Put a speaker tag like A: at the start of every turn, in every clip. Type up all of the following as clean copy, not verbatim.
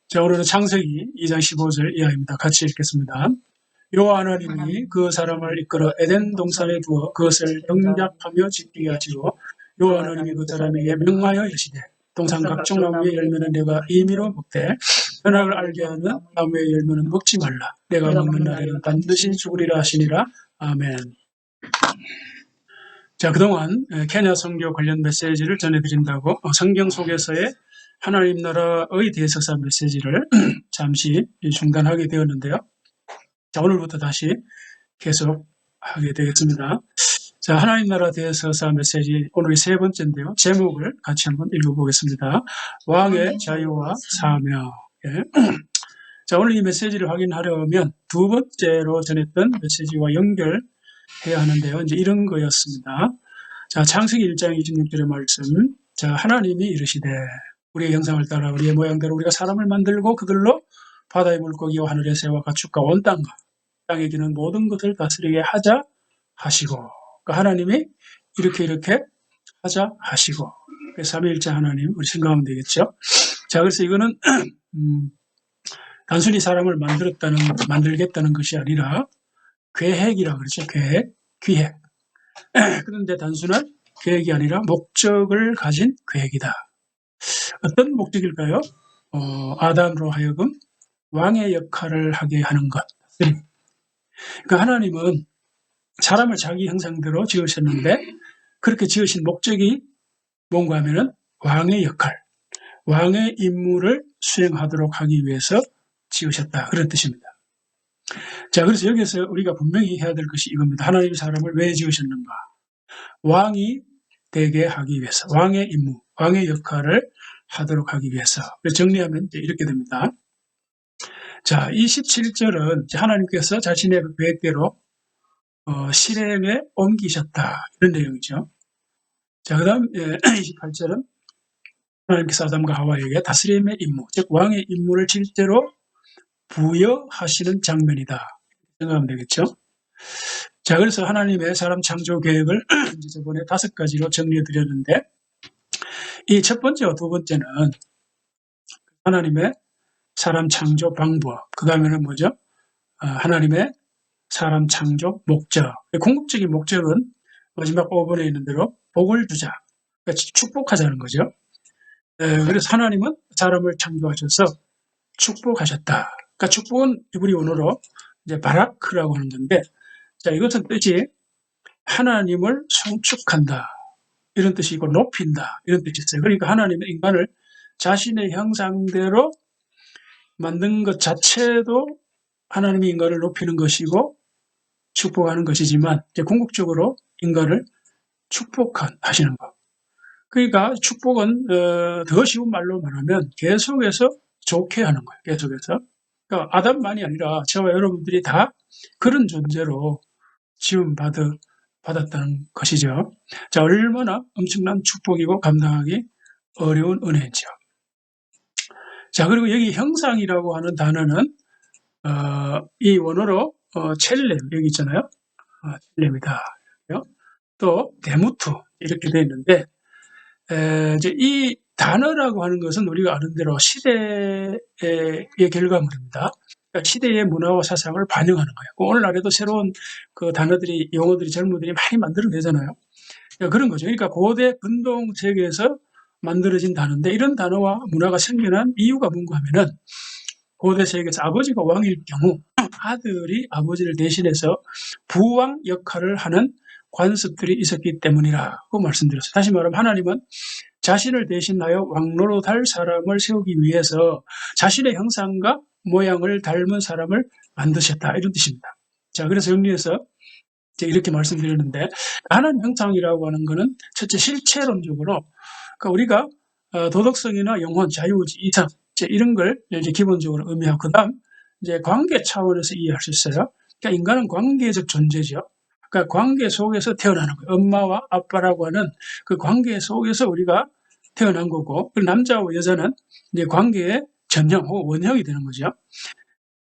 A: 자, 오늘은 창세기 2장 15절 이하입니다. 같이 읽겠습니다. 여호와 하나님이 그 사람을 이끌어 에덴 동산에 두어 그것을 영접하며 지키게 하시고 여호와 하나님이 그 사람에게 명하여 이르시되 동산 각종 나무의 열매는 내가 임의로 먹되 선악을 알게 하는 나무의 열매는 먹지 말라. 내가 먹는 날에는 반드시 죽으리라 하시니라. 아멘. 자, 그동안 케냐 선교 관련 메시지를 전해드린다고 성경 속에서의 하나님 나라의 대석사 메시지를 잠시 중단하게 되었는데요. 자, 오늘부터 다시 계속 하게 되겠습니다. 자, 하나님 나라 대석사 메시지 오늘이 세 번째인데요. 제목을 같이 한번 읽어보겠습니다. 왕의 자유와 사명. 예. 자, 오늘 이 메시지를 확인하려면 두 번째로 전했던 메시지와 연결해야 하는데요. 이제 이런 거였습니다. 자, 창세기 1장 26절의 말씀. 자, 하나님이 이르시되 우리의 형상을 따라 우리의 모양대로 우리가 사람을 만들고 그들로 바다의 물고기와 하늘의 새와 가축과 온 땅과 땅에 기는 모든 것을 다스리게 하자 하시고, 그러니까 하나님이 이렇게 하자 하시고, 삼위일체 하나님 우리 생각하면 되겠죠. 자, 그래서 이거는 단순히 사람을 만들겠다는 것이 아니라 계획이라 그러죠. 기획. 그런데 단순한 계획이 아니라 목적을 가진 계획이다. 어떤 목적일까요? 아담으로 하여금 왕의 역할을 하게 하는 것. 그러니까 하나님은 사람을 자기 형상대로 지으셨는데 그렇게 지으신 목적이 뭔가 하면은 왕의 역할, 왕의 임무를 수행하도록 하기 위해서 지으셨다. 그런 뜻입니다. 자, 그래서 여기서 우리가 분명히 해야 될 것이 이겁니다. 하나님이 사람을 왜 지으셨는가? 왕이 되게 하기 위해서, 왕의 임무, 왕의 역할을 하도록 하기 위해서. 정리하면 이제 이렇게 됩니다. 자, 27절은 하나님께서 자신의 그 계획대로 실행에 옮기셨다. 이런 내용이죠. 자, 그 다음 28절은 하나님께서 아담과 하와에게 다스림의 임무, 즉 왕의 임무를 실제로 부여하시는 장면이다. 생각하면 되겠죠. 자, 그래서 하나님의 사람 창조 계획을 저번에 5가지로 정리해 드렸는데 이 첫 번째와 두 번째는 하나님의 사람 창조 방법, 그 다음에는 뭐죠? 하나님의 사람 창조 목적. 궁극적인 목적은 마지막 5번에 있는 대로 복을 주자, 그러니까 축복하자는 거죠. 그래서 하나님은 사람을 창조하셔서 축복하셨다. 그러니까 축복은 히브리 언어로 이제 바라크라고 하는 건데, 자, 이것은 뜻이 하나님을 송축한다 이런 뜻이고 높인다 이런 뜻이 있어요. 그러니까 하나님은 인간을 자신의 형상대로 만든 것 자체도 하나님이 인간을 높이는 것이고 축복하는 것이지만 이제 궁극적으로 인간을 축복하시는 것. 그러니까 축복은 더 쉬운 말로 말하면 계속해서 좋게 하는 거예요. 계속해서. 그러니까 아담만이 아니라 저와 여러분들이 다 그런 존재로 지음 받았다는 것이죠. 자, 얼마나 엄청난 축복이고 감당하기 어려운 은혜죠. 자, 그리고 여기 형상이라고 하는 단어는 이 원어로 첼렘 여기 있잖아요. 첼렘이다. 또 데무트 이렇게 되어 있는데 이제 이 단어라고 하는 것은 우리가 아는 대로 시대의 결과물입니다. 그러니까 시대의 문화와 사상을 반영하는 거예요. 오늘날에도 새로운 그 단어들이, 용어들이 젊은이들이 많이 만들어내잖아요. 그러니까 그런 거죠. 그러니까 고대 근동 세계에서 만들어진 단어인데 이런 단어와 문화가 생겨난 이유가 뭔가 하면은 고대 세계에서 아버지가 왕일 경우 아들이 아버지를 대신해서 부왕 역할을 하는 관습들이 있었기 때문이라고 말씀드렸어요. 다시 말하면 하나님은 자신을 대신하여 왕노릇할 사람을 세우기 위해서 자신의 형상과 모양을 닮은 사람을 만드셨다. 이런 뜻입니다. 자, 그래서 정리해서 이렇게 말씀드렸는데 하나님 형상이라고 하는 것은 첫째 실체론적으로 그러니까 우리가 도덕성이나 영혼, 자유의지, 이성 이런 걸 이제 기본적으로 의미하고 그다음 이제 관계 차원에서 이해할 수 있어요. 그러니까 인간은 관계적 존재죠. 그러니까 관계 속에서 태어나는 거예요. 엄마와 아빠라고 하는 그 관계 속에서 우리가 태어난 거고, 남자와 여자는 이제 관계의 전형 혹은 원형이 되는 거죠.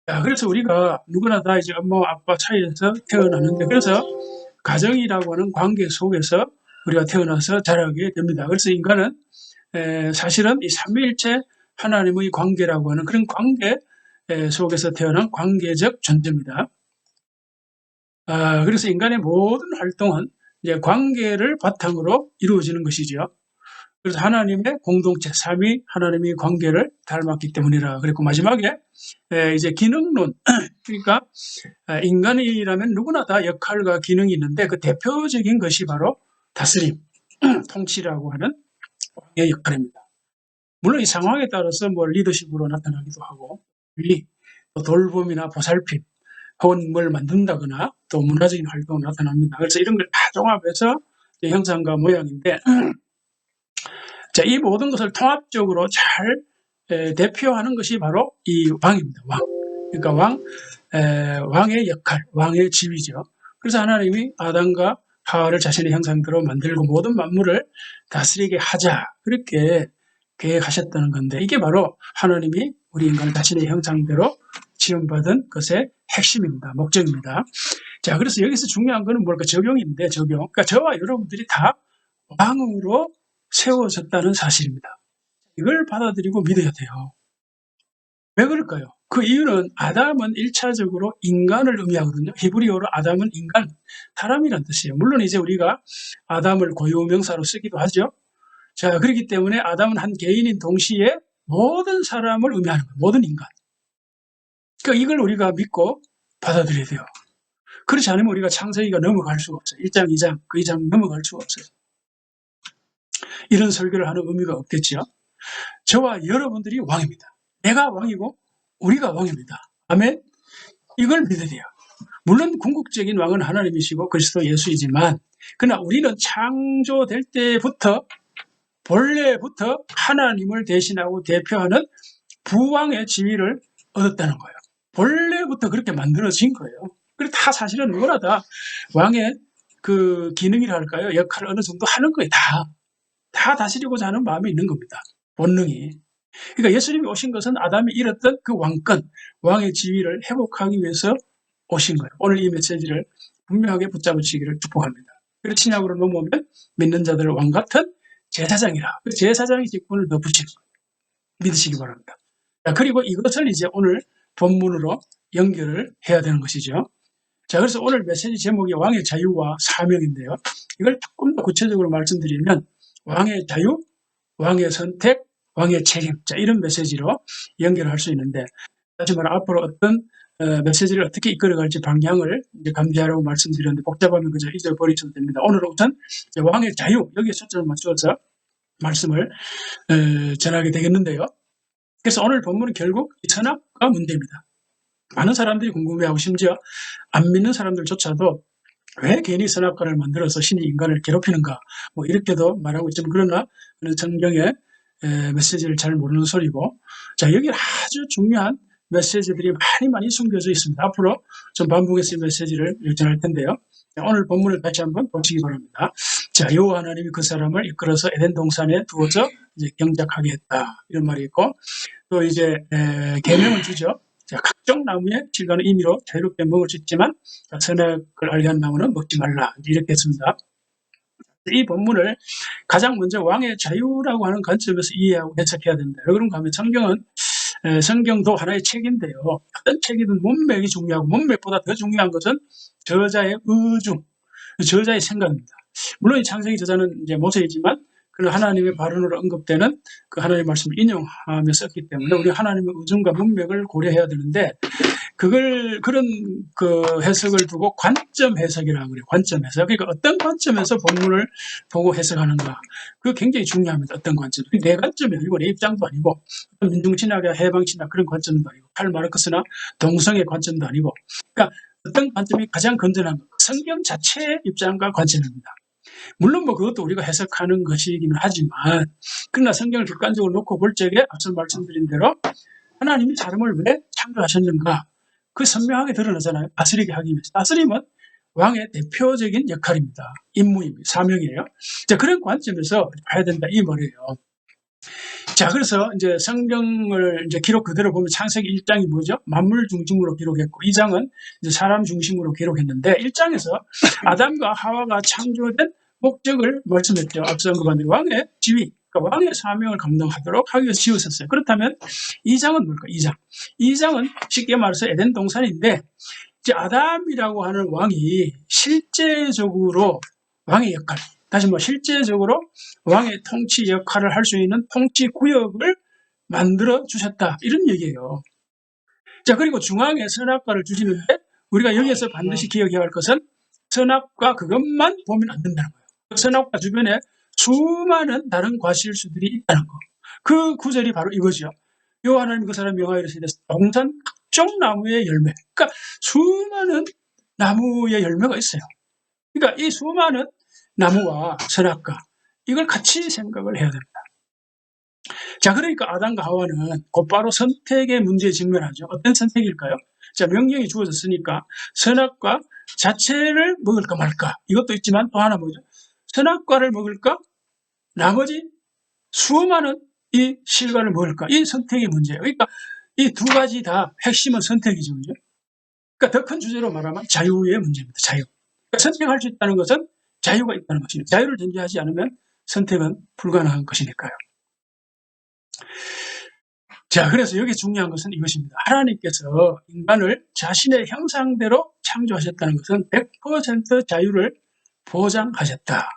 A: 자, 그래서 우리가 누구나 다 이제 엄마와 아빠 사이에서 태어나는데, 그래서 가정이라고 하는 관계 속에서 우리가 태어나서 자라게 됩니다. 그래서 인간은 사실은 이 삼위일체 하나님의 관계라고 하는 그런 관계 속에서 태어난 관계적 존재입니다. 그래서 인간의 모든 활동은 이제 관계를 바탕으로 이루어지는 것이죠. 그래서 하나님의 공동체, 삼위 하나님의 관계를 닮았기 때문이라 그랬고, 마지막에 이제 기능론, 그러니까 인간이라면 누구나 다 역할과 기능이 있는데 그 대표적인 것이 바로 다스림, 통치라고 하는 관계의 역할입니다. 물론 이 상황에 따라서 뭐 리더십으로 나타나기도 하고, 또 돌봄이나 보살핌, 혹은 뭘 만든다거나 또 문화적인 활동으로 나타납니다. 그래서 이런 걸 다 종합해서 형상과 모양인데, 자, 이 모든 것을 통합적으로 잘 대표하는 것이 바로 이 왕입니다. 왕. 그러니까 왕의 역할, 왕의 지위죠. 그래서 하나님이 아담과 하와를 자신의 형상대로 만들고 모든 만물을 다스리게 하자, 그렇게 계획하셨다는 건데, 이게 바로 하나님이 우리 인간을 자신의 형상대로 지음받은 것의 핵심입니다. 목적입니다. 자, 그래서 여기서 중요한 거는 뭘까? 적용인데, 적용. 그러니까 저와 여러분들이 다 왕으로 세워졌다는 사실입니다. 이걸 받아들이고 믿어야 돼요. 왜 그럴까요? 그 이유는 아담은 1차적으로 인간을 의미하거든요. 히브리어로 아담은 인간, 사람이란 뜻이에요. 물론 이제 우리가 아담을 고유명사로 쓰기도 하죠. 자, 그렇기 때문에 아담은 한 개인인 동시에 모든 사람을 의미하는 거예요. 모든 인간. 그러니까 이걸 우리가 믿고 받아들여야 돼요. 그렇지 않으면 우리가 창세기가 넘어갈 수가 없어요. 1장, 2장, 그 2장 넘어갈 수가 없어요. 이런 설교를 하는 의미가 없겠죠. 저와 여러분들이 왕입니다. 내가 왕이고 우리가 왕입니다. 아멘. 이걸 믿어야 돼요. 물론 궁극적인 왕은 하나님이시고 그리스도 예수이지만, 그러나 우리는 창조될 때부터 본래부터 하나님을 대신하고 대표하는 부왕의 지위를 얻었다는 거예요. 본래부터 그렇게 만들어진 거예요. 그리고 다 사실은 누구나 다 왕의 그 기능이라 할까요? 역할을 어느 정도 하는 거예요. 다 다스리고자 하는 마음이 있는 겁니다. 본능이. 그러니까 예수님이 오신 것은 아담이 잃었던 그 왕권, 왕의 지위를 회복하기 위해서 오신 거예요. 오늘 이 메시지를 분명하게 붙잡으시기를 축복합니다. 그리고 신약으로 넘어오면 믿는 자들을 왕 같은 제사장이라. 제사장의 직분을 더 붙이는 거예요. 믿으시기 바랍니다. 자, 그리고 이것을 이제 오늘 본문으로 연결을 해야 되는 것이죠. 자, 그래서 오늘 메시지 제목이 왕의 자유와 사명인데요. 이걸 조금 더 구체적으로 말씀드리면 왕의 자유, 왕의 선택, 왕의 책임. 자, 이런 메시지로 연결할 수 있는데, 다시 말해 앞으로 어떤 메시지를 어떻게 이끌어갈지 방향을 이제 감지하라고 말씀드렸는데, 복잡하면 그저 잊어버리셔도 됩니다. 오늘은 우선 왕의 자유, 여기에 초점을 맞추어서 말씀을 전하게 되겠는데요. 그래서 오늘 본문은 결국 선악과 문제입니다. 많은 사람들이 궁금해하고 심지어 안 믿는 사람들조차도 왜 괜히 선악과를 만들어서 신이 인간을 괴롭히는가, 뭐 이렇게도 말하고 있지만, 그러나 성경의 메시지를 잘 모르는 소리고, 자, 여기 아주 중요한 메시지들이 많이 숨겨져 있습니다. 앞으로 좀 반복해서 메시지를 전할 텐데요. 오늘 본문을 다시 한번 보시기 바랍니다. 자, 여호와 하나님이 그 사람을 이끌어서 에덴 동산에 두어서 이제 경작하게 했다, 이런 말이 있고, 또 이제 계명을 주죠. 자, 각종 나무의 질과는 임의로 자유롭게 먹을 수 있지만 선악을 알게 하는 나무는 먹지 말라, 이렇게 했습니다. 이 본문을 가장 먼저 왕의 자유라고 하는 관점에서 이해하고 해석해야 됩니다. 왜 그런가 하면 성경도 하나의 책인데요. 어떤 책이든 문맥이 중요하고, 문맥보다 더 중요한 것은 저자의 의중, 저자의 생각입니다. 물론 이 창세기 저자는 이제 모세이지만 그는 하나님의 발언으로 언급되는 그 하나님의 말씀을 인용하며 썼기 때문에 우리 하나님의 의중과 문맥을 고려해야 되는데, 그런 그 해석을 두고 관점 해석이라고 그래요. 관점 해석. 그러니까 어떤 관점에서 본문을 보고 해석하는가. 그거 굉장히 중요합니다. 어떤 관점. 내 관점이 아니고 내 입장도 아니고, 민중신학이나 해방신학 그런 관점도 아니고, 칼 마르크스나 동성애 관점도 아니고, 그러니까 어떤 관점이 가장 건전한 것. 성경 자체의 입장과 관점입니다. 물론 뭐 그것도 우리가 해석하는 것이기는 하지만, 그러나 성경을 객관적으로 놓고 볼 적에 앞서 말씀드린 대로 하나님이 사람을 왜 창조하셨는가, 그 선명하게 드러나잖아요. 다스리게 하기 위해서. 다스림은 왕의 대표적인 역할입니다. 임무입니다. 사명이에요. 자, 그런 관점에서 봐야 된다, 이 말이에요. 자, 그래서 이제 성경을 이제 기록 그대로 보면 창세기 1장이 뭐죠? 만물 중심으로 기록했고, 2장은 이제 사람 중심으로 기록했는데, 1장에서 아담과 하와가 창조된 목적을 말씀했죠. 앞서 언급한 대로 왕의 지위, 그러니까 왕의 사명을 감당하도록 하기 위해서 지었었어요. 그렇다면 2장은 뭘까? 2장은 쉽게 말해서 에덴 동산인데 이제 아담이라고 하는 왕이 실제적으로 왕의 역할, 다시 실제적으로 왕의 통치 역할을 할 수 있는 통치 구역을 만들어 주셨다, 이런 얘기예요. 자, 그리고 중앙에 선악과를 주시는데 우리가 여기에서 반드시 기억해야 할 것은 선악과 그것만 보면 안 된다는 거예요. 선악과 주변에 수많은 다른 과실수들이 있다는 거. 그 구절이 바로 이거죠. 여호와 하나님 그 사람 명하여 이르시되 동산 각종 나무의 열매. 그러니까 수많은 나무의 열매가 있어요. 그러니까 이 수많은 나무와 선악과, 이걸 같이 생각을 해야 됩니다. 자, 그러니까 아담과 하와는 곧바로 선택의 문제에 직면하죠. 어떤 선택일까요? 자, 명령이 주어졌으니까 선악과 자체를 먹을까 말까, 이것도 있지만 또 하나 뭐죠? 선악과를 먹을까? 나머지 수많은 이 실과를 먹을까? 이 선택의 문제예요. 그러니까 이 두 가지 다 핵심은 선택이죠. 그죠? 그러니까 더 큰 주제로 말하면 자유의 문제입니다. 자유. 그러니까 선택할 수 있다는 것은 자유가 있다는 것입니다. 자유를 존재하지 않으면 선택은 불가능한 것이니까요. 자, 그래서 여기 중요한 것은 이것입니다. 하나님께서 인간을 자신의 형상대로 창조하셨다는 것은 100% 자유를 보장하셨다.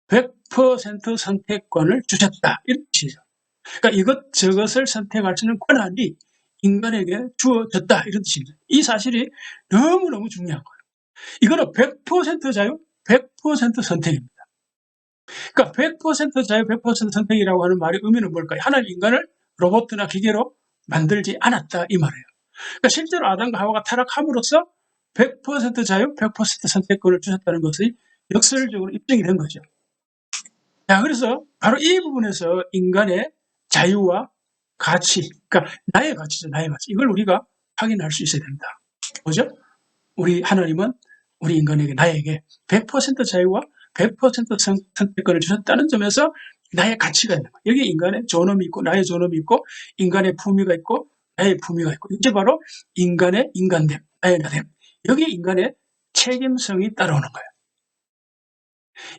A: 100% 선택권을 주셨다, 이런 뜻이죠. 그러니까 이것저것을 선택할 수 있는 권한이 인간에게 주어졌다, 이런 뜻입니다. 이 사실이 너무너무 중요한 거예요. 이거는 100% 자유, 100% 선택입니다. 그러니까 100% 자유, 100% 선택이라고 하는 말의 의미는 뭘까요? 하나님 인간을 로봇이나 기계로 만들지 않았다, 이 말이에요. 그러니까 실제로 아담과 하와가 타락함으로써 100% 자유, 100% 선택권을 주셨다는 것이 역설적으로 입증이 된 거죠. 자, 그래서 바로 이 부분에서 인간의 자유와 가치, 그러니까 나의 가치죠, 나의 가치. 이걸 우리가 확인할 수 있어야 됩니다. 뭐죠? 우리 하나님은 우리 인간에게, 나에게 100% 자유와 100% 선택권을 주셨다는 점에서 나의 가치가 있는 거예요. 여기 인간의 존엄이 있고 나의 존엄이 있고 인간의 품위가 있고 나의 품위가 있고, 이게 바로 인간의 인간됨, 나의 나됨. 여기에 인간의 책임성이 따라오는 거예요.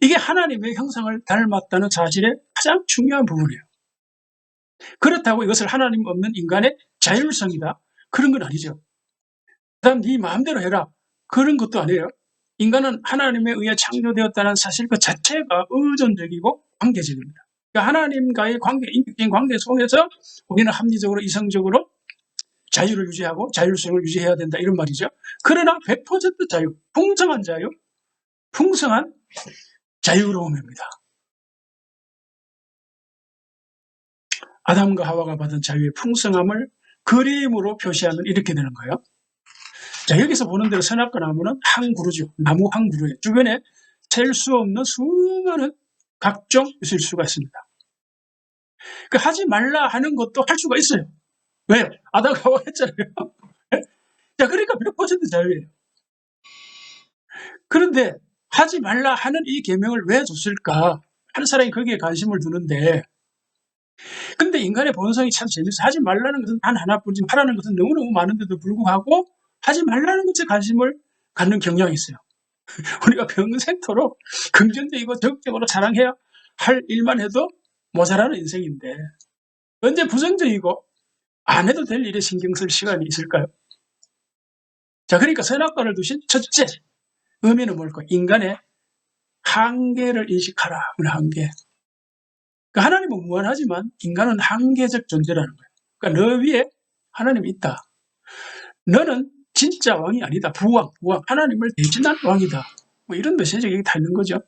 A: 이게 하나님의 형상을 닮았다는 사실의 가장 중요한 부분이에요. 그렇다고 이것을 하나님 없는 인간의 자율성이다, 그런 건 아니죠. 그다음 네 마음대로 해라, 그런 것도 아니에요. 인간은 하나님에 의해 창조되었다는 사실 그 자체가 의존적이고 관계적입니다. 그러니까 하나님과의 관계, 인격적인 관계 속에서 우리는 합리적으로, 이성적으로 자유를 유지하고 자율성을 유지해야 된다, 이런 말이죠. 그러나 100% 자유, 풍성한 자유, 풍성한 자유로움입니다. 아담과 하와가 받은 자유의 풍성함을 그림으로 표시하면 이렇게 되는 거예요. 자, 여기서 보는 대로 선악과 나무는 한 그루죠. 나무 한 그루에 주변에 셀 수 없는 수많은 각종 유실수가 있습니다. 그 하지 말라 하는 것도 할 수가 있어요. 왜요? 아담과 하와가 했잖아요. 자, 그러니까 100% 자유예요. 그런데 하지 말라 하는 이 계명을 왜 줬을까? 한 사람이 거기에 관심을 두는데, 근데 인간의 본성이 참 재밌어요. 하지 말라는 것은 단 하나뿐이지 하라는 것은 너무너무 많은데도 불구하고 하지 말라는 것에 관심을 갖는 경향이 있어요. 우리가 평생토록 긍정적이고 적극적으로 사랑해야 할 일만 해도 모자라는 인생인데 언제 부정적이고 안 해도 될 일에 신경 쓸 시간이 있을까요? 자, 그러니까 선악과를 두신 첫째 의미는 뭘까? 인간의 한계를 인식하라. 한계. 그러니까 하나님은 무한하지만 인간은 한계적 존재라는 거예요. 그러니까 너 위에 하나님이 있다. 너는 진짜 왕이 아니다. 부왕. 하나님을 대신한 왕이다. 뭐 이런 메시지가 여기 다 있는 거죠.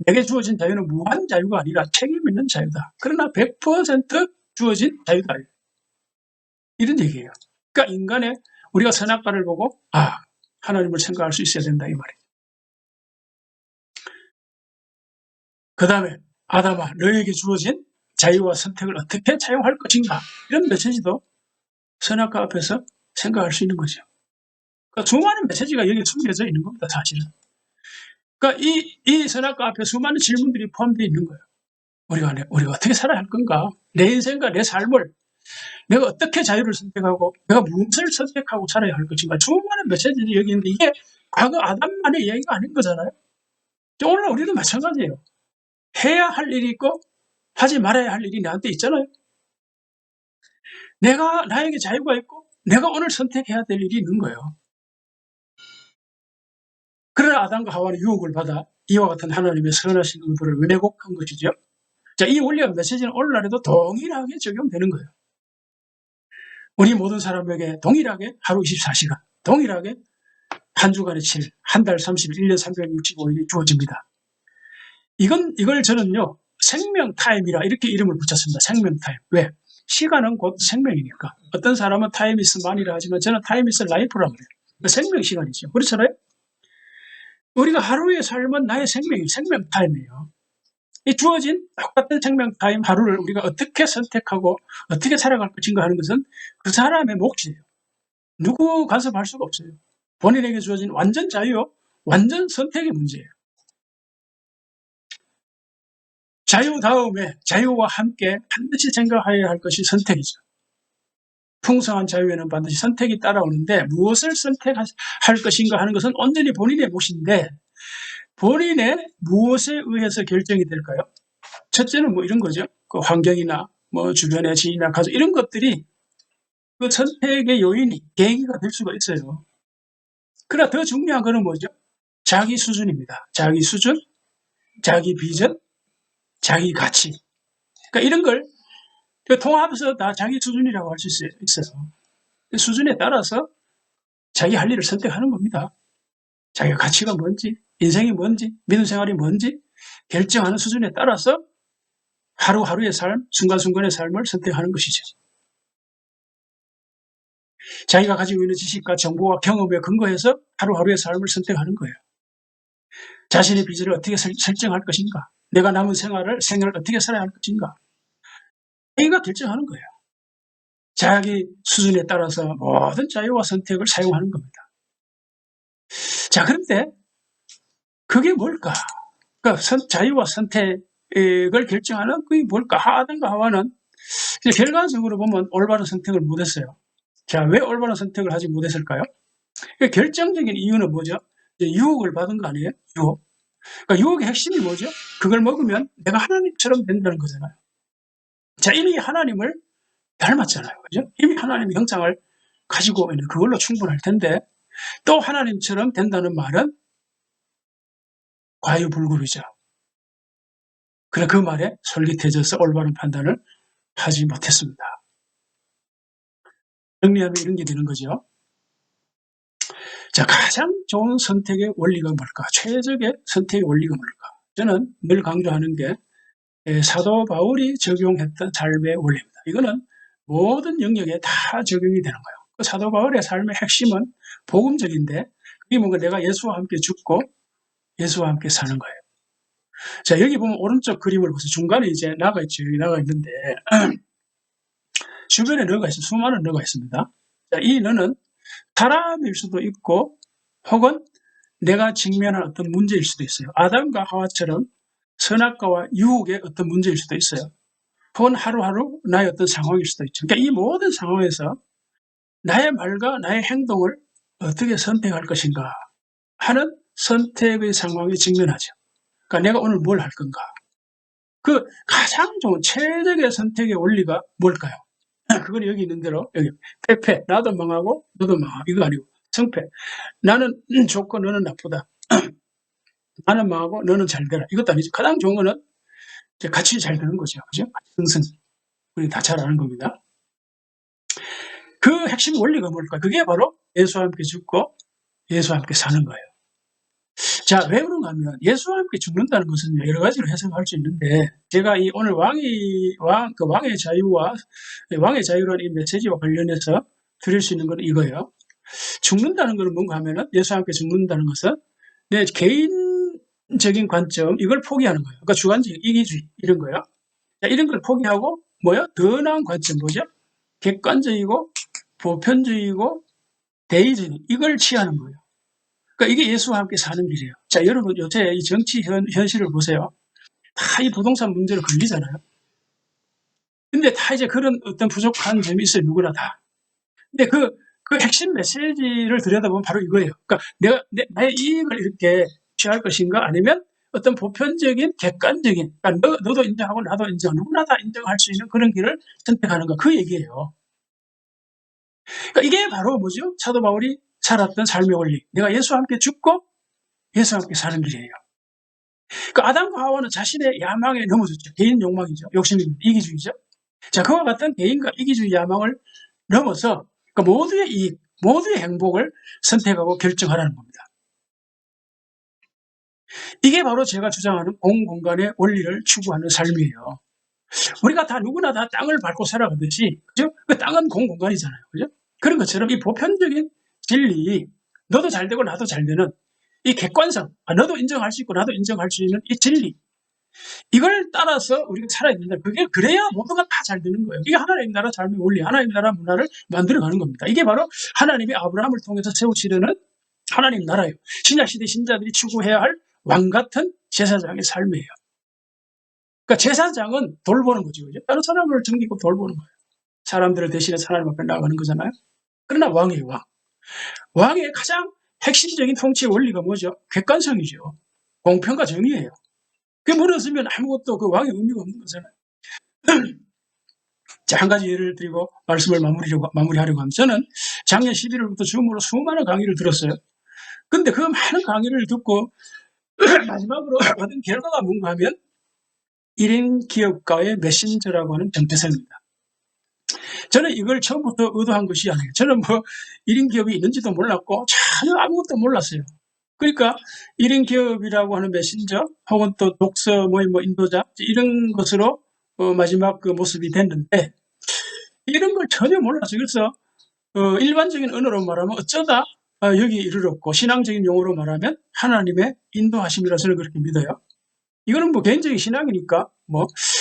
A: 내게 주어진 자유는 무한 자유가 아니라 책임 있는 자유다. 그러나 100% 주어진 자유다, 이런 얘기예요. 그러니까 인간의, 우리가 선악과를 보고 하나님을 생각할 수 있어야 된다, 이 말이에요. 그 다음에 아담아, 너에게 주어진 자유와 선택을 어떻게 사용할 것인가, 이런 메시지도 선악과 앞에서 생각할 수 있는 거죠. 그러니까 수많은 메시지가 여기에 숨겨져 있는 겁니다, 사실은. 그러니까 이 선악과 앞에 수많은 질문들이 포함되어 있는 거예요. 우리가 어떻게 살아야 할 건가? 내 인생과 내 삶을 내가 어떻게 자유를 선택하고 내가 무엇을 선택하고 살아야 할 것인가? 수많은 메시지들이 여기 있는데 이게 과거 아담만의 이야기가 아닌 거잖아요. 오늘 우리도 마찬가지예요. 해야 할 일이 있고 하지 말아야 할 일이 나한테 있잖아요. 나에게 자유가 있고 내가 오늘 선택해야 될 일이 있는 거예요. 그러나 아담과 하와는 유혹을 받아 이와 같은 하나님의 선하신 의도를 왜곡한 것이죠. 자, 이 원리와 메시지는 오늘날에도 동일하게 적용되는 거예요. 우리 모든 사람에게 동일하게 하루 24시간, 동일하게 한 주간의 7일, 한 달 30일, 1년 365일이 주어집니다. 이걸 저는요, 생명 타임이라 이렇게 이름을 붙였습니다. 생명 타임. 왜? 시간은 곧 생명이니까. 어떤 사람은 타임 is money라 하지만 저는 타임 is life라고 그래요. 생명 시간이죠. 그렇잖아요? 우리가 하루의 삶은 나의 생명이 생명 타임이에요. 이 주어진 똑같은 생명 타임 하루를 우리가 어떻게 선택하고 어떻게 살아갈 것인가 하는 것은 그 사람의 몫이에요. 누구 간섭할 수가 없어요. 본인에게 주어진 완전 자유, 완전 선택의 문제예요. 자유 다음에 자유와 함께 반드시 생각해야 할 것이 선택이죠. 풍성한 자유에는 반드시 선택이 따라오는데 무엇을 선택할 것인가 하는 것은 온전히 본인의 몫인데 본인의 무엇에 의해서 결정이 될까요? 첫째는 뭐 이런 거죠. 그 환경이나 뭐 주변의 지인이나 가족 이런 것들이 그 선택의 요인이 계기가 될 수가 있어요. 그러나 더 중요한 거는 뭐죠? 자기 수준입니다. 자기 수준, 자기 비전, 자기 가치. 그러니까 이런 걸 통합해서 다 자기 수준이라고 할 수 있어요. 그 수준에 따라서 자기 할 일을 선택하는 겁니다. 자기가 가치가 뭔지, 인생이 뭔지, 믿음 생활이 뭔지 결정하는 수준에 따라서 하루하루의 삶, 순간순간의 삶을 선택하는 것이죠. 자기가 가지고 있는 지식과 정보와 경험에 근거해서 하루하루의 삶을 선택하는 거예요. 자신의 비전을 어떻게 설정할 것인가, 내가 남은 생활을 어떻게 살아야 할 것인가, 자기가 결정하는 거예요. 자기 수준에 따라서 모든 자유와 선택을 사용하는 겁니다. 자, 그런데 그게 뭘까? 그러니까 자유와 선택을 결정하는 그게 뭘까? 아담과 하와는 결과적으로 보면 올바른 선택을 못했어요. 자, 왜 올바른 선택을 하지 못했을까요? 결정적인 이유는 뭐죠? 유혹을 받은 거 아니에요? 유혹. 그러니까 유혹의 핵심이 뭐죠? 그걸 먹으면 내가 하나님처럼 된다는 거잖아요. 자, 이미 하나님을 닮았잖아요. 그죠? 이미 하나님의 형상을 가지고 있는 그걸로 충분할 텐데 또 하나님처럼 된다는 말은 과유불급이죠. 그래 그 말에 솔깃해져서 올바른 판단을 하지 못했습니다. 정리하면 이런 게 되는 거죠. 자, 가장 좋은 선택의 원리가 뭘까? 최적의 선택의 원리가 뭘까? 저는 늘 강조하는 게 사도 바울이 적용했던 삶의 원리입니다. 이거는 모든 영역에 다 적용이 되는 거예요. 그 사도 바울의 삶의 핵심은 복음적인데 그게 뭔가 내가 예수와 함께 죽고 예수와 함께 사는 거예요. 자, 여기 보면 오른쪽 그림을 보세요. 중간에 이제 나가 있죠. 여기 나가 있는데 주변에 너가 있습니다. 수많은 너가 있습니다. 자, 이 너는 사람일 수도 있고 혹은 내가 직면한 어떤 문제일 수도 있어요. 아담과 하와처럼 선악과와 유혹의 어떤 문제일 수도 있어요. 혹은 하루하루 나의 어떤 상황일 수도 있죠. 그러니까 이 모든 상황에서 나의 말과 나의 행동을 어떻게 선택할 것인가 하는 선택의 상황에 직면하죠. 그러니까 내가 오늘 뭘 할 건가. 그 가장 좋은 최적의 선택의 원리가 뭘까요? 그건 여기 있는 대로 여기 패패 나도 망하고 너도 망하고 이거 아니고 성패 나는 좋고 너는 나쁘다. 나는 망하고 너는 잘 되라. 이것도 아니죠. 가장 좋은 거는 같이 잘 되는 거죠. 그죠? 승승. 우리 다 잘 아는 겁니다. 그 핵심 원리가 뭘까? 그게 바로 예수와 함께 죽고 예수와 함께 사는 거예요. 자, 왜 그런가 하면 예수와 함께 죽는다는 것은 여러 가지로 해석할 수 있는데 제가 이 오늘 왕의 자유와 왕의 자유라는 이 메시지와 관련해서 드릴 수 있는 건 이거예요. 죽는다는 것은 뭔가 하면은 예수와 함께 죽는다는 것은 내 개인적인 관점 이걸 포기하는 거예요. 그러니까 주관적 이기주의 이런 거예요. 자, 이런 걸 포기하고 뭐야? 더 나은 관점 뭐죠? 객관적이고 보편적이고 대의적인 이걸 취하는 거예요. 그러니까 이게 예수와 함께 사는 길이에요. 자, 여러분 요새 이 정치 현실을 보세요. 다 이 부동산 문제로 걸리잖아요. 근데 다 이제 그런 어떤 부족한 점이 있어요. 누구나 다. 근데 그 핵심 메시지를 들여다보면 바로 이거예요. 그러니까 나의 이익을 이렇게 취할 것인가 아니면 어떤 보편적인 객관적인, 그러니까 너도 인정하고 나도 인정, 누구나 다 인정할 수 있는 그런 길을 선택하는 거, 그 얘기예요. 그러니까 이게 바로 뭐죠? 사도 바울이 살았던 삶의 원리. 내가 예수와 함께 죽고 예수와 함께 사는 길이에요. 그러니까 아담과 하와는 자신의 야망에 넘어졌죠. 개인 욕망이죠. 욕심입니다. 이기주의죠. 자, 그와 같은 개인과 이기주의 야망을 넘어서 그러니까 모두의 이익, 모두의 행복을 선택하고 결정하라는 겁니다. 이게 바로 제가 주장하는 공공간의 원리를 추구하는 삶이에요. 우리가 다 누구나 다 땅을 밟고 살아가듯이, 그죠? 그 땅은 공공간이잖아요. 그죠? 그런 것처럼 이 보편적인 진리, 너도 잘 되고 나도 잘 되는 이 객관성, 너도 인정할 수 있고 나도 인정할 수 있는 이 진리, 이걸 따라서 우리가 살아야 된다. 그래야 모두가 다 잘 되는 거예요. 이게 하나님 나라 삶의 원리, 하나님 나라 문화를 만들어가는 겁니다. 이게 바로 하나님이 아브라함을 통해서 세우시려는 하나님 나라예요. 신약시대 신자들이 추구해야 할 왕같은 제사장의 삶이에요. 그러니까 제사장은 돌보는 거죠. 그죠? 다른 사람을 섬기고 돌보는 거예요. 사람들을 대신해서 하나님 앞에 나아가는 거잖아요. 그러나 왕이에요, 왕. 왕의 가장 핵심적인 통치의 원리가 뭐죠? 객관성이죠. 공평과 정의예요. 그게 무너지면 아무것도 그 왕의 의미가 없는 거잖아요. 자, 한 가지 예를 드리고 말씀을 마무리하려고 하면, 저는 작년 11월부터 줌으로 수많은 강의를 들었어요. 근데 그 많은 강의를 듣고 마지막으로 얻은 결과가 뭔가 하면 1인 기업가의 메신저라고 하는 정체성입니다. 저는 이걸 처음부터 의도한 것이 아니에요. 저는 뭐 1인 기업이 있는지도 몰랐고 전혀 아무것도 몰랐어요. 그러니까 1인 기업이라고 하는 메신저 혹은 또 독서 모임 인도자 이런 것으로 마지막 그 모습이 됐는데, 이런 걸 전혀 몰랐어요. 그래서 일반적인 언어로 말하면 어쩌다 여기 이르렀고, 신앙적인 용어로 말하면 하나님의 인도하심이라 저는 그렇게 믿어요. 이거는 뭐 개인적인 신앙이니까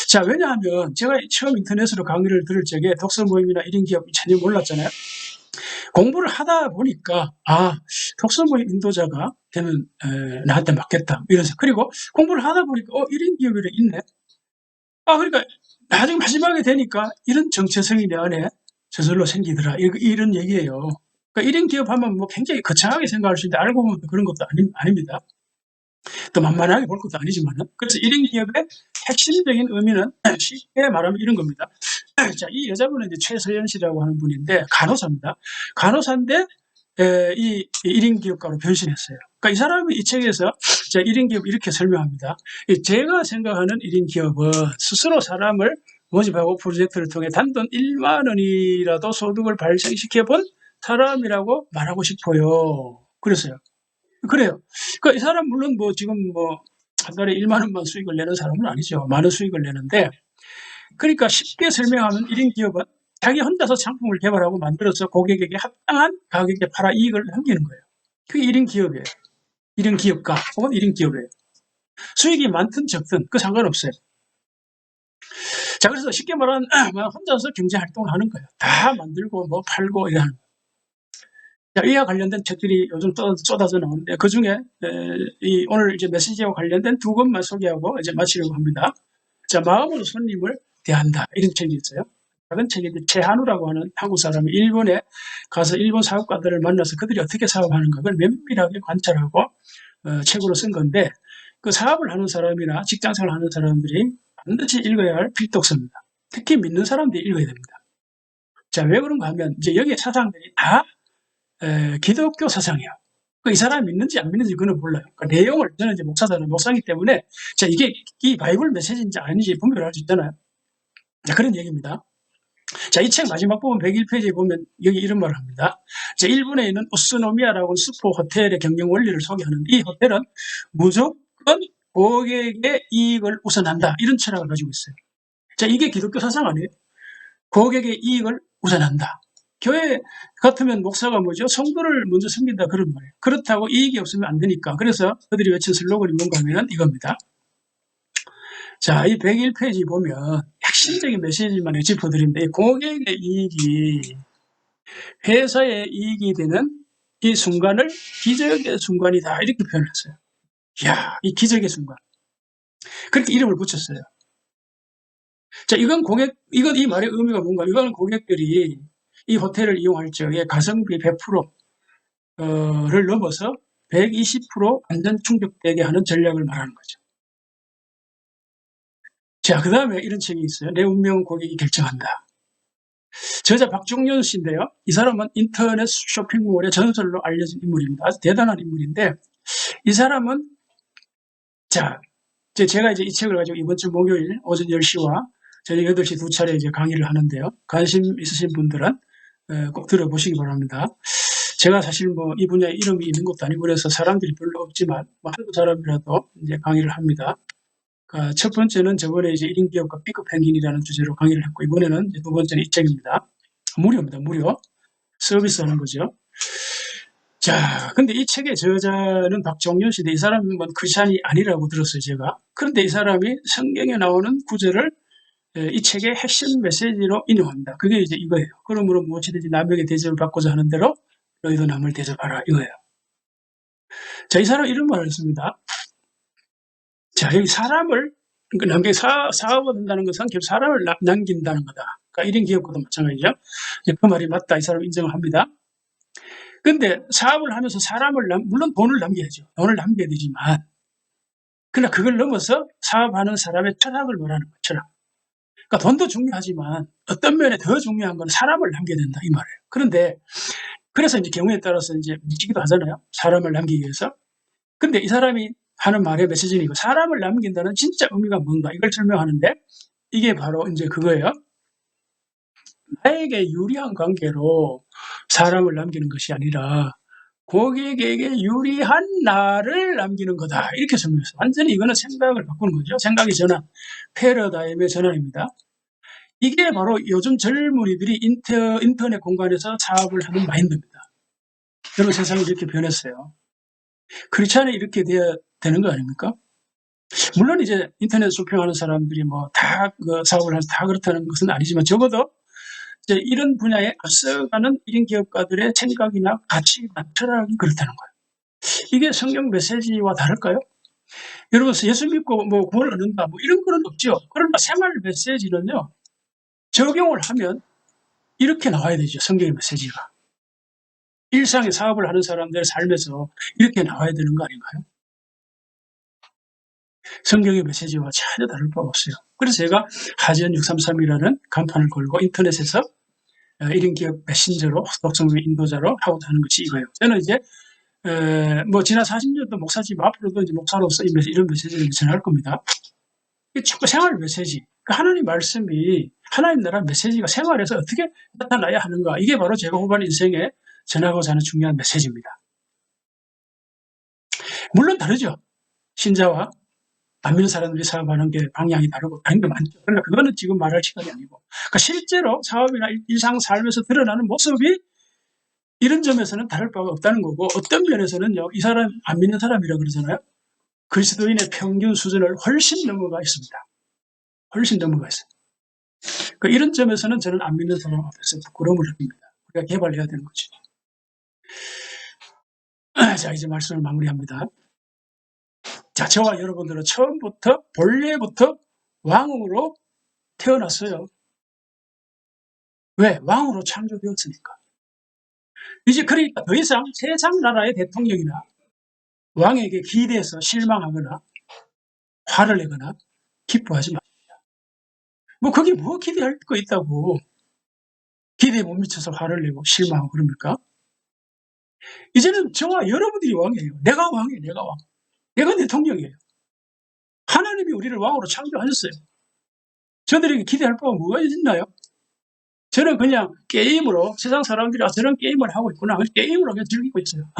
A: 자, 왜냐하면 제가 처음 인터넷으로 강의를 들을 적에 독서 모임이나 1인 기업이 전혀 몰랐잖아요. 공부를 하다 보니까 독서 모임 인도자가 되면 나한테 맞겠다 이러면서, 그리고 공부를 하다 보니까 1인 기업이 있네. 그러니까 나중에 마지막에 되니까 이런 정체성이 내 안에 저절로 생기더라, 이런 얘기예요. 그러니까 1인 기업 하면 굉장히 거창하게 생각할 수 있는데, 알고 보면 그런 것도 아닙니다. 또 만만하게 볼 것도 아니지만은. 그래서 1인 기업의 핵심적인 의미는 쉽게 말하면 이런 겁니다. 자, 이 여자분은 이제 최서연 씨라고 하는 분인데 간호사입니다. 간호사인데 이 1인 기업가로 변신했어요. 그러니까 이 사람이 이 책에서 1인 기업 이렇게 설명합니다. 제가 생각하는 1인 기업은 스스로 사람을 모집하고 프로젝트를 통해 단돈 1만 원이라도 소득을 발생시켜 본 사람이라고 말하고 싶어요. 그랬어요. 그래요. 그러니까 이 사람 물론 지금 한 달에 1만 원만 수익을 내는 사람은 아니죠. 많은 수익을 내는데, 그러니까 쉽게 설명하면 1인 기업은 자기 혼자서 상품을 개발하고 만들어서 고객에게 합당한 가격에 팔아 이익을 남기는 거예요. 그게 1인 기업이에요. 1인 기업가 혹은 1인 기업이에요. 수익이 많든 적든 그 상관없어요. 자, 그래서 쉽게 말하면 혼자서 경제 활동을 하는 거예요. 다 만들고 팔고 이러는 거예요. 자, 이와 관련된 책들이 요즘 쏟아져 나오는데, 그 중에 오늘 이제 메시지와 관련된 두 권만 소개하고 이제 마치려고 합니다. 자, 마음으로 손님을 대한다, 이런 책이 있어요. 작은 책인데, 최한우라고 하는 한국 사람이 일본에 가서 일본 사업가들을 만나서 그들이 어떻게 사업하는가 그걸 면밀하게 관찰하고 책으로 쓴 건데, 그 사업을 하는 사람이나 직장생활 하는 사람들이 반드시 읽어야 할 필독서입니다. 특히 믿는 사람들이 읽어야 됩니다. 자, 왜 그런가 하면 이제 여기에 사상들이 다 기독교 사상이에요. 이 사람이 믿는지 안 믿는지 그는 몰라요. 그러니까 내용을, 저는 이제 목사이기 때문에 자, 이게 이 바이블 메시지인지 아닌지 분별할 수 있잖아요. 자, 그런 얘기입니다. 자, 이 책 마지막 부분 101페이지에 보면 여기 이런 말을 합니다. 자, 일본에 있는 우스노미야라고 슈퍼 호텔의 경영 원리를 소개하는, 이 호텔은 무조건 고객의 이익을 우선한다, 이런 철학을 가지고 있어요. 자, 이게 기독교 사상 아니에요? 고객의 이익을 우선한다. 교회 같으면 목사가 성도를 먼저 섬긴다, 그런 말이에요. 그렇다고 이익이 없으면 안 되니까. 그래서 그들이 외친 슬로건이 뭔가 하면 이겁니다. 자, 이 101페이지 보면 핵심적인 메시지만 짚어드리는데, 고객의 이익이 회사의 이익이 되는 이 순간을 기적의 순간이다, 이렇게 표현했어요. 이야, 이 기적의 순간. 그렇게 이름을 붙였어요. 자, 이건 이 말의 의미가 뭔가, 이거는 고객들이 이 호텔을 이용할 적에 가성비 100%를 넘어서 120% 안전 충족되게 하는 전략을 말하는 거죠. 자, 그 다음에 이런 책이 있어요. 내 운명은 고객이 결정한다. 저자 박종윤 씨인데요. 이 사람은 인터넷 쇼핑몰의 전설로 알려진 인물입니다. 아주 대단한 인물인데, 이 사람은, 자, 제가 이제 이 책을 가지고 이번 주 목요일 오전 10시와 저녁 8시 두 차례 이제 강의를 하는데요. 관심 있으신 분들은 꼭 들어보시기 바랍니다. 제가 사실 뭐 이 분야에 이름이 있는 것도 아니고 그래서 사람들이 별로 없지만 뭐 한두 사람이라도 이제 강의를 합니다. 그러니까 첫 번째는 저번에 이제 1인 기업과 B급 행진이라는 주제로 강의를 했고, 이번에는 이제 두 번째는 이 책입니다. 무료입니다. 무료. 서비스 하는 거죠. 자, 근데 이 책의 저자는 박종윤 씨인데 이 사람은 크리스찬이 아니라고 들었어요, 제가. 그런데 이 사람이 성경에 나오는 구절을 이 책의 핵심 메시지로 인용합니다. 그게 이제 이거예요. 그러므로 무엇이든지 남에게 대접을 받고자 하는 대로 너희도 남을 대접하라, 이거예요. 자, 이 사람 이런 말을 했습니다. 자, 여기 사람을, 그러니까 남에게 사업을 한다는 것은 결국 사람을 남긴다는 거다. 그러니까 1인 기업과도 마찬가지죠. 그 말이 맞다. 이 사람 인정을 합니다. 근데 사업을 하면서 사람을, 물론 돈을 남겨야죠. 돈을 남겨야 되지만, 그러나 그걸 넘어서 사업하는 사람의 철학을 말하는 거예요, 철학. 그러니까 돈도 중요하지만 어떤 면에 더 중요한 건 사람을 남겨야 된다, 이 말이에요. 그런데, 그래서 이제 경우에 따라서 이제 미치기도 하잖아요. 사람을 남기기 위해서. 근데 이 사람이 하는 말의 메시지는 이거, 사람을 남긴다는 진짜 의미가 뭔가, 이걸 설명하는데, 이게 바로 이제 그거예요. 나에게 유리한 관계로 사람을 남기는 것이 아니라 고객에게 유리한 나를 남기는 거다. 이렇게 설명했어요. 완전히 이거는 생각을 바꾸는 거죠. 생각의 전환, 패러다임의 전환입니다. 이게 바로 요즘 젊은이들이 인터넷 공간에서 사업을 하는 마인드입니다. 여러분, 세상이 이렇게 변했어요. 그렇지 않아 이렇게 돼야 되는 거 아닙니까? 물론 이제 인터넷 쇼핑하는 사람들이 뭐 다 그 사업을 해서 다 그렇다는 것은 아니지만, 적어도 이제 이런 분야에 앞서가는 1인 기업가들의 생각이나 가치나 철학이 그렇다는 거예요. 이게 성경 메시지와 다를까요? 여러분, 예수 믿고 뭐 구원을 얻는다, 뭐 이런 거는 없죠. 그러나 생활 메시지는요, 적용을 하면 이렇게 나와야 되죠. 성경의 메시지가. 일상의 사업을 하는 사람들의 삶에서 이렇게 나와야 되는 거 아닌가요? 성경의 메시지와 전혀 다를 바가 없어요. 그래서 제가 하지연 633이라는 간판을 걸고 인터넷에서 1인 기업 메신저로, 독성의 인도자로 하고자 하는 것이 이거예요. 저는 이제 뭐 지난 40년도 목사지만 앞으로도 이제 목사로서 이런 메시지를 전할 겁니다. 이게 자꾸 생활 메시지. 그러니까 하나님 말씀이, 하나님 나라 메시지가 생활에서 어떻게 나타나야 하는가. 이게 바로 제가 후반 인생에 전하고자 하는 중요한 메시지입니다. 물론 다르죠. 신자와 안 믿는 사람들이 사업하는 게 방향이 다르고 다른 게 많죠. 그러나 그거는 지금 말할 시간이 아니고. 그러니까 실제로 사업이나 일상 삶에서 드러나는 모습이 이런 점에서는 다를 바가 없다는 거고, 어떤 면에서는요, 이 사람 안 믿는 사람이라고 그러잖아요. 그리스도인의 평균 수준을 훨씬 넘어가 있습니다. 훨씬 넘어가 있어요. 그러니까 이런 점에서는 저는 안 믿는 사람 앞에서 부끄러움을 느낍니다. 우리가 개발해야 되는 거죠. 자, 이제 말씀을 마무리합니다. 자, 저와 여러분들은 처음부터, 본래부터 왕으로 태어났어요. 왜? 왕으로 창조되었으니까. 이제 그러니까 더 이상 세상 나라의 대통령이나 왕에게 기대해서 실망하거나 화를 내거나 기뻐하지 마십니다. 뭐 그게 뭐 기대할 거 있다고 기대에 못 미쳐서 화를 내고 실망하고 그럽니까? 이제는 저와 여러분들이 왕이에요. 내가 왕이에요. 내가 왕. 내가 대통령이에요. 하나님이 우리를 왕으로 창조하셨어요. 저들에게 기대할 바가 뭐가 있나요? 저는 그냥 게임으로, 세상 사람들이 저런 게임을 하고 있구나, 게임으로 그냥 즐기고 있어요.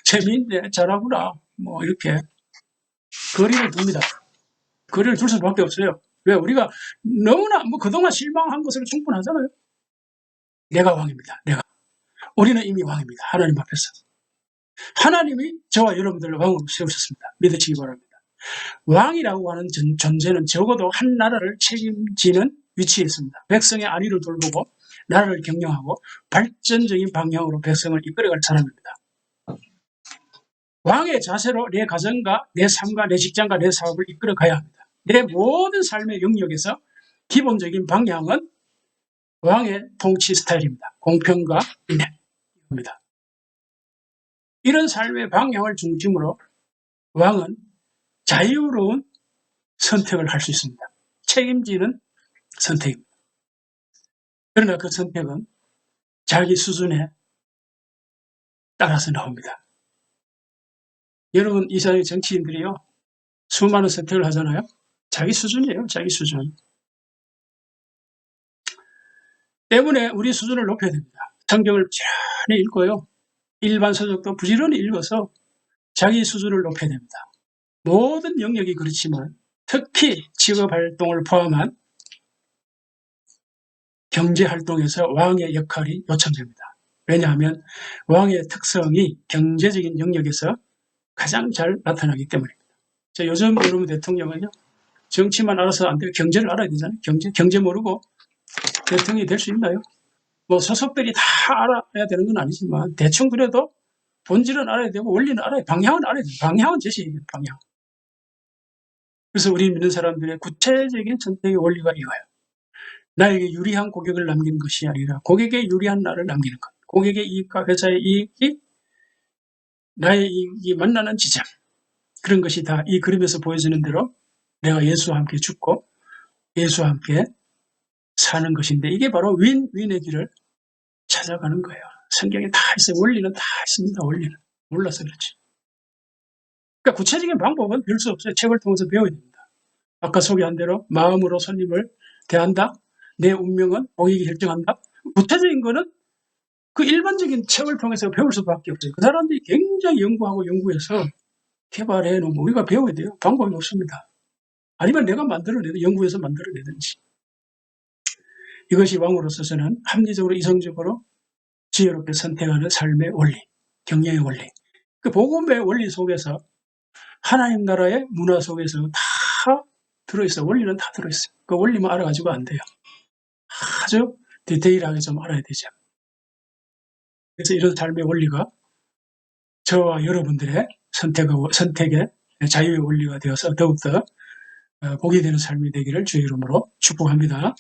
A: 재미있네, 잘하구나, 뭐 이렇게 거리를 둡니다. 거리를 둘 수밖에 없어요. 왜? 우리가 너무나 뭐 그동안 실망한 것으로 충분하잖아요. 내가 왕입니다. 내가. 우리는 이미 왕입니다. 하나님 앞에서. 하나님이 저와 여러분들을 왕으로 세우셨습니다. 믿으시기 바랍니다. 왕이라고 하는 존재는 적어도 한 나라를 책임지는 위치에 있습니다. 백성의 안위를 돌보고 나라를 경영하고 발전적인 방향으로 백성을 이끌어갈 사람입니다. 왕의 자세로 내 가정과 내 삶과 내 직장과 내 사업을 이끌어가야 합니다. 내 모든 삶의 영역에서 기본적인 방향은 왕의 통치 스타일입니다. 공평과 인내입니다. 이런 삶의 방향을 중심으로 왕은 자유로운 선택을 할 수 있습니다. 책임지는 선택입니다. 그러나 그 선택은 자기 수준에 따라서 나옵니다. 여러분, 이 사회 정치인들이요, 수많은 선택을 하잖아요. 자기 수준이에요, 자기 수준. 때문에 우리 수준을 높여야 됩니다. 성경을 부지런히 읽고요. 일반 서적도 부지런히 읽어서 자기 수준을 높여야 됩니다. 모든 영역이 그렇지만 특히 직업활동을 포함한 경제활동에서 왕의 역할이 요청됩니다. 왜냐하면 왕의 특성이 경제적인 영역에서 가장 잘 나타나기 때문입니다. 요즘 여러분 대통령은요, 정치만 알아서 안 돼요. 경제를 알아야 되잖아요. 경제 모르고 대통령이 될 수 있나요? 뭐 소속들이 다 알아야 되는 건 아니지만 대충 그래도 본질은 알아야 되고 원리는 알아야, 방향은 알아야 돼요. 방향은 제시해야 돼요. 방향. 그래서 우리 믿는 사람들의 구체적인 선택의 원리가 이거예요. 나에게 유리한 고객을 남기는 것이 아니라 고객에 유리한 나를 남기는 것. 고객의 이익과 회사의 이익이 나의 이익이 만나는 지점. 그런 것이 다 이 그림에서 보여지는 대로 내가 예수와 함께 죽고 예수와 함께 사는 것인데, 이게 바로 윈윈의 길을 찾아가는 거예요. 성경에 다 있어요. 원리는 다 있습니다. 원리는. 몰라서 그렇지. 그러니까 구체적인 방법은 별 수 없어요. 책을 통해서 배워야 됩니다. 아까 소개한 대로 마음으로 손님을 대한다. 내 운명은 고객이 결정한다. 구체적인 거는 그 일반적인 책을 통해서 배울 수밖에 없어요. 그 사람들이 굉장히 연구하고 연구해서 개발해 놓은 거 우리가 배워야 돼요. 방법이 없습니다. 아니면 내가 만들어내든 연구해서 만들어내든지. 이것이 왕으로서는 합리적으로 이성적으로 지혜롭게 선택하는 삶의 원리, 경영의 원리. 그 복음의 원리 속에서 하나님 나라의 문화 속에서 다 들어있어요. 원리는 다 들어있어요. 그 원리만 알아가지고 안 돼요. 아주 디테일하게 좀 알아야 되죠. 그래서 이런 삶의 원리가 저와 여러분들의 선택의 자유의 원리가 되어서 더욱더 복이 되는 삶이 되기를 주의 이름으로 축복합니다.